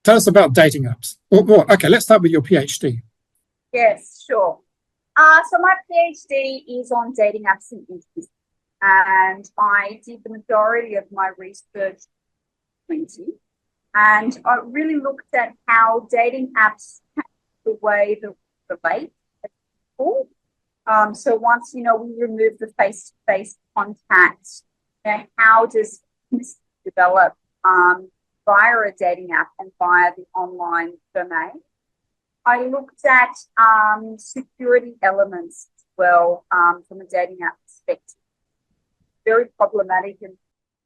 tell us about dating apps. Okay, let's start with your PhD. Yes, sure. So my PhD is on dating apps and intimacy, and I did the majority of my research 20, and I really looked at how dating apps change the way that we relate as people. So once we remove the face-to-face contact, how does this develop via a dating app and via the online domain? I looked at security elements as well from a dating app perspective. Very problematic, and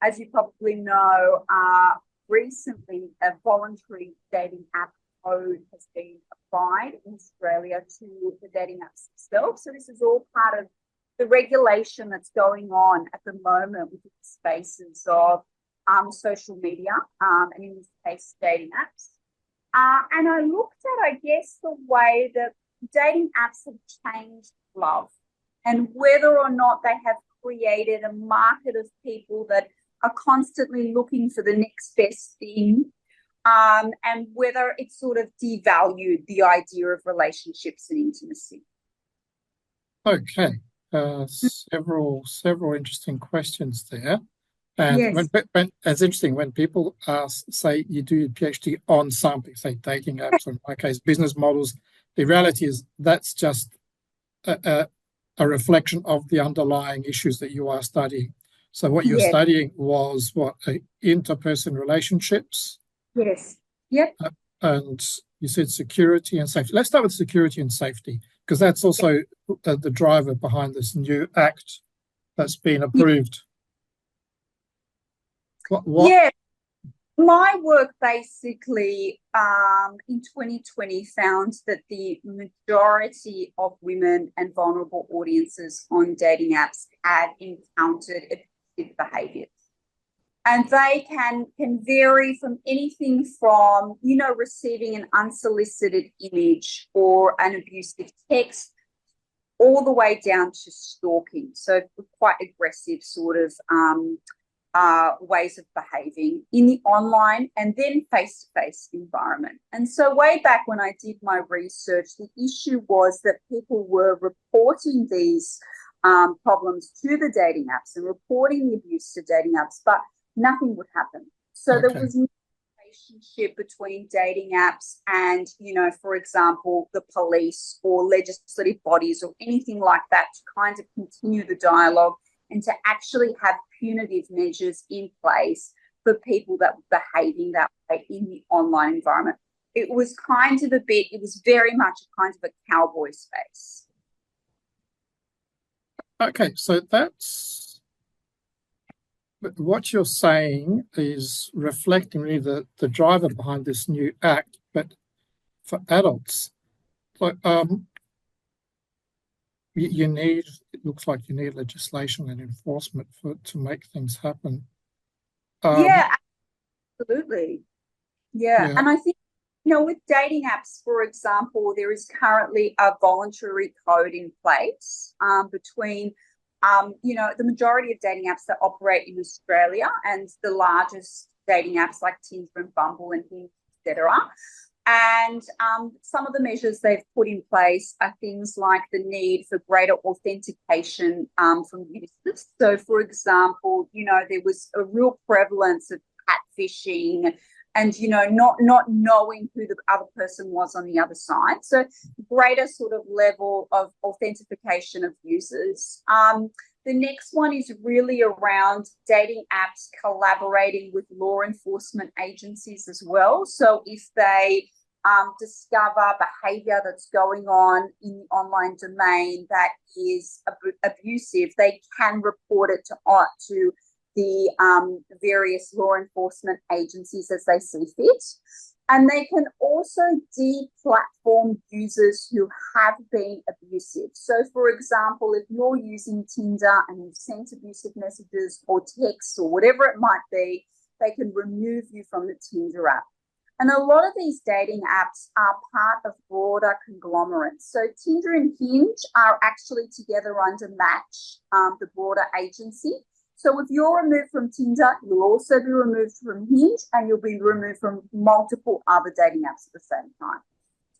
as you probably know, recently a voluntary dating app code has been applied in Australia to the dating apps themselves. So this is all part of the regulation that's going on at the moment with the spaces of social media and in this case dating apps. And I looked at, I guess, the way that dating apps have changed love and whether or not they have created a market of people that are constantly looking for the next best thing, and whether it's sort of devalued the idea of relationships and intimacy. Okay, several interesting questions there. And yes. It's interesting when people say you do a PhD on something, say dating apps, or in my case, business models. The reality is that's just a reflection of the underlying issues that you are studying. So what you're studying was interperson relationships. Yes. Yep. And you said security and safety. Let's start with security and safety, because that's also the driver behind this new act that's been approved. Yeah, my work basically in 2020 found that the majority of women and vulnerable audiences on dating apps had encountered abusive behaviours. And they can vary from anything from, receiving an unsolicited image or an abusive text all the way down to stalking. So quite aggressive sort of ways of behaving in the online and then face-to-face environment. And so way back when I did my research, the issue was that people were reporting these problems to the dating apps and reporting the abuse to dating apps, but nothing would happen. So there was no relationship between dating apps and, for example, the police or legislative bodies or anything like that to kind of continue the dialogue and to actually have punitive measures in place for people that were behaving that way in the online environment. It was very much a kind of a cowboy space. Okay, so that's what you're saying is reflecting really the driver behind this new act, but for adults. So, it looks like you need legislation and enforcement to make things happen. Yeah, absolutely. Yeah. And I think, with dating apps, for example, there is currently a voluntary code in place between, the majority of dating apps that operate in Australia and the largest dating apps like Tinder and Bumble and Hinge, etc. And some of the measures they've put in place are things like the need for greater authentication from users. So, for example, there was a real prevalence of catfishing and, not knowing who the other person was on the other side. So greater sort of level of authentication of users. The next one is really around dating apps collaborating with law enforcement agencies as well. So if they discover behaviour that's going on in the online domain that is abusive, they can report it to the various law enforcement agencies as they see fit. And they can also de-platform users who have been abusive. So, for example, if you're using Tinder and you've sent abusive messages or texts or whatever it might be, they can remove you from the Tinder app. And a lot of these dating apps are part of broader conglomerates. So Tinder and Hinge are actually together under Match, the broader agency. So if you're removed from Tinder, you'll also be removed from Hinge, and you'll be removed from multiple other dating apps at the same time.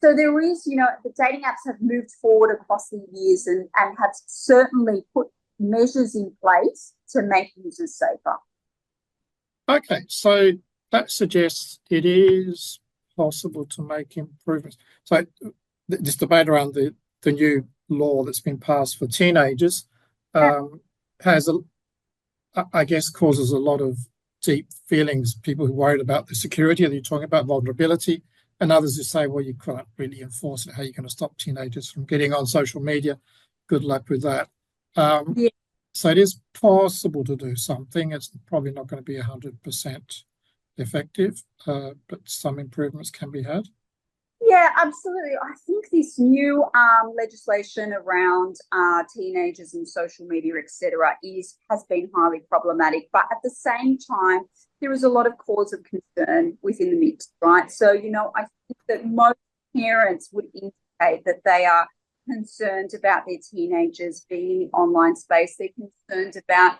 So there is, the dating apps have moved forward across the years and have certainly put measures in place to make users safer. Okay, so that suggests it is possible to make improvements. So this debate around the new law that's been passed for teenagers has, I guess, causes a lot of deep feelings. People who are worried about the security that you're talking about, vulnerability, and others who say, well, you can't really enforce it. How are you going to stop teenagers from getting on social media? Good luck with that. So it is possible to do something. It's probably not going to be 100% effective, but some improvements can be had. Yeah, absolutely. I think this new legislation around teenagers and social media, etc., has been highly problematic. But at the same time, there is a lot of cause of concern within the mix, right? So, I think that most parents would indicate that they are concerned about their teenagers being in the online space. They're concerned about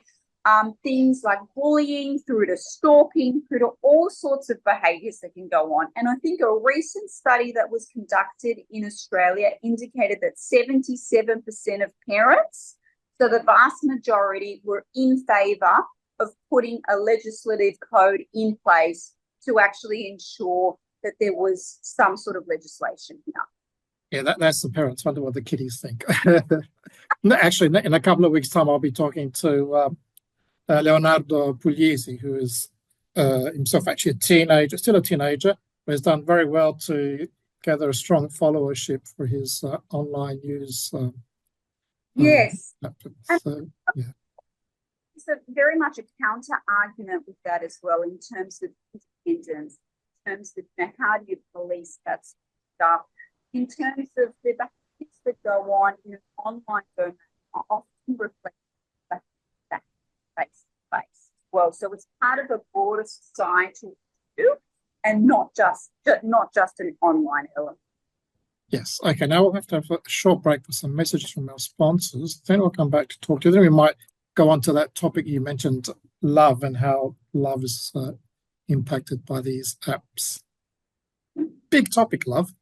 things like bullying, through to stalking, through to all sorts of behaviours that can go on. And I think a recent study that was conducted in Australia indicated that 77% of parents, so the vast majority, were in favour of putting a legislative code in place to actually ensure that there was some sort of legislation here. Yeah, that's the parents. Wonder what the kiddies think. Actually, in a couple of weeks' time, I'll be talking to Leonardo Pugliese, who is himself actually still a teenager, but has done very well to gather a strong followership for his online news. Yes. So, yeah. It's very much a counter argument with that as well, in terms of independence, in terms of how do you police that stuff, in terms of the behaviours that go on in an online domain are often reflected face-to-face as well. So it's part of a broader societal issue and not just an online element. Yes. Okay, now we'll have to have a short break for some messages from our sponsors. Then we'll come back to talk to you. Then we might go on to that topic you mentioned, love, and how love is impacted by these apps. Big topic, love.